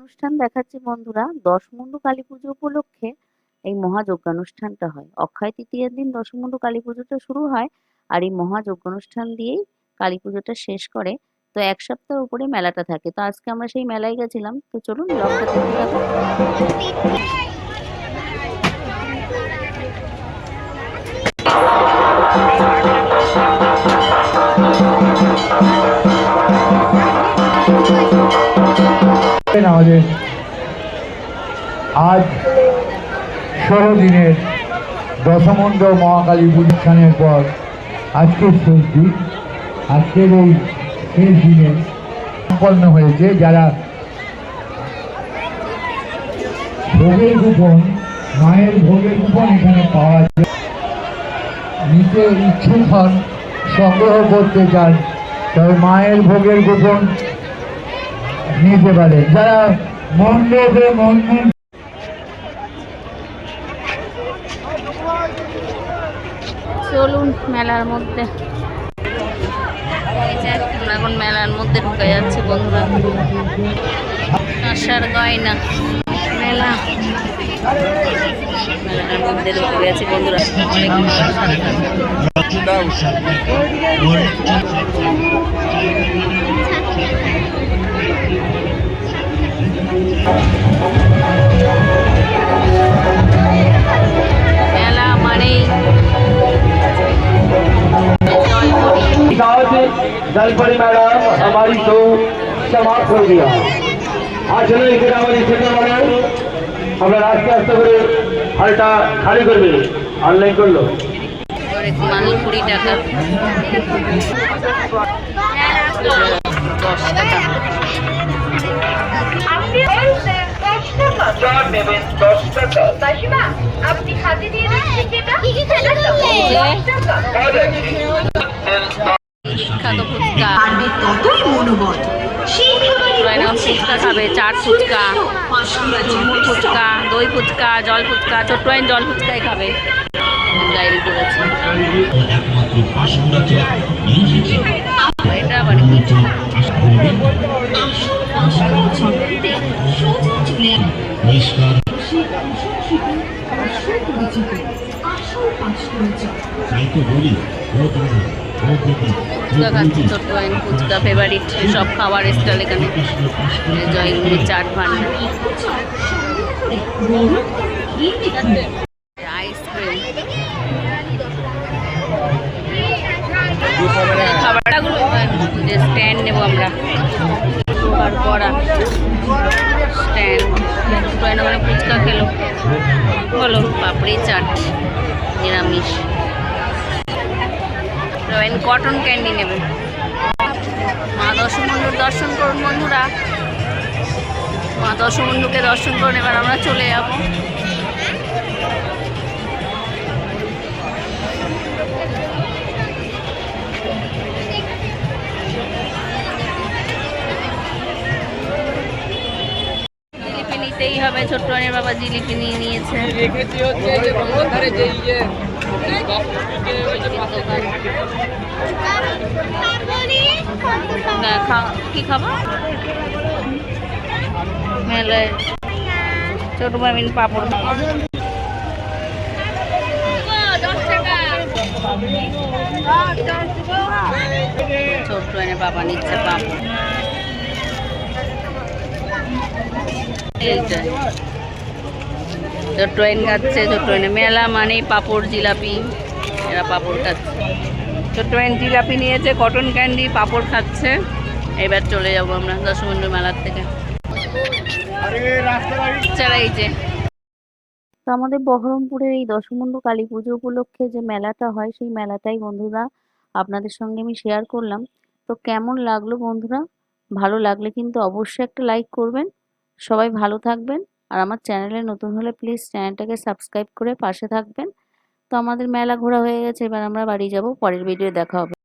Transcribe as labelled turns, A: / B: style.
A: অনুষ্ঠান দেখাচ্ছি বন্ধুরা। দশমুন্ডু কালী পুজো উপলক্ষে এই মহাযজ্ঞানুষ্ঠানটা হয়। অক্ষয় তৃতীয়ার দিন দশমুন্ডু কালী পুজোটা শুরু হয়, আর এই মহাযজ্ঞানুষ্ঠান দিয়েই কালী পুজোটা শেষ করে। তো এক সপ্তাহ উপরে মেলাটা থাকে। তো আজকে আমরা সেই মেলায় গেছিলাম। তো চলুন ব্লগটা দেখতে থাকুন।
B: আমাদের আজ 16 দিনের দশমন্ড মহাকালী অনুষ্ঠানের পর আজকের শেষ দিন। আজকের এই শেষ দিনে সম্পন্ন হয়েছে। যারা ভোগের কুপন, মায়ের ভোগের কুপন এখানে পাওয়া যায়, নিতে ইচ্ছুক হন, সংগ্রহ করতে চান, তবে মায়ের ভোগের কুপন নিতে পারে। যারা মণ্ডপে
A: চলুন মেলার মধ্যে। এখন মেলার মধ্যে ঢুকে যাচ্ছে বন্ধুরা। আষাঢ় গয়না মেলা, মেলার মধ্যে ঢুকে গেছে বন্ধুরা। मेला माने
C: जलपरी मैडम हमारी शो समाप्त हो गया। আসলে এখানে আমাদের ছোট মানুষ আমরা আস্তে আস্তে করে হালটা খালি করবে। অনলাইন করলো
A: মাল 20 টাকা, 10 টাকা।
C: নেবেন 10 টাকা। মাসিমা আপনি হাতে দিয়ে দিচ্ছেন যেটা
A: বিখ্যাত ফুচকা,
D: ততই মনোবল।
A: ফুচকা খাবে, চাট ফুচকা, মুড়মুড় ফুচকা, দই ফুচকা, জল ফুচকা। ছোট্ট আইন জল ফুচকাই খাবে। ডায়েরি করেছে। এটা আবার কি? ফুচকা খাচ্ছি, ছোট্ট আইন ফুচকা ফেভারিট। সব খাবার স্টল এখানে। জয়গুলি চাট ভান্ডার, আইসক্রিম। খাবারগুলো স্ট্যান্ড নেবো আমরা। করা স্ট্যান্ড। মানে ফুচকা খেলো, বলো পাপড়ি চাট নিরামিষ। কটন ক্যান্ডি নেবে। মা দশমুন্ডুর দর্শন করুন বন্ধুরা। মা দশমুন্ডুকে দর্শন করুন। এবার আমরা চলে যাব। জিলিপি নিতেই হবে। ছোট্ট রানীর বাবা জিলিপি নিয়ে নিয়েছে। কি খাবো মেলায়? ছোট মামিন পাপড়। ছোট্ট এনে বাবা নিচ্ছে পাপড়। ছোট্ট এন খাচ্ছে। ছোট্ট এনে মেলা মানেই পাপড় জিলাপি। এরা পাপড় খাচ্ছে। ছোট্ট এন জিলাপি নিয়েছে, কটন ক্যান্ডি, পাপড় খাচ্ছে। এবার চলে যাবো আমরা দশমুন্ডু মেলার থেকে। তো আমাদের বহরমপুরের এই দশমুন্ডু কালী পুজো উপলক্ষে যে মেলাটা হয়, সেই মেলাটাই বন্ধুরা আপনাদের সঙ্গে আমি শেয়ার করলাম। তো কেমন লাগলো বন্ধুরা? ভালো লাগলে কিন্তু অবশ্যই একটা লাইক করবেন। সবাই ভালো থাকবেন। আর আমার চ্যানেলে নতুন হলে প্লিজ চ্যানেলটাকে সাবস্ক্রাইব করে পাশে থাকবেন। তো আমাদের মেলা ঘোরা হয়ে গেছে, এবার আমরা বাড়ি যাব। পরের ভিডিও দেখা হবে।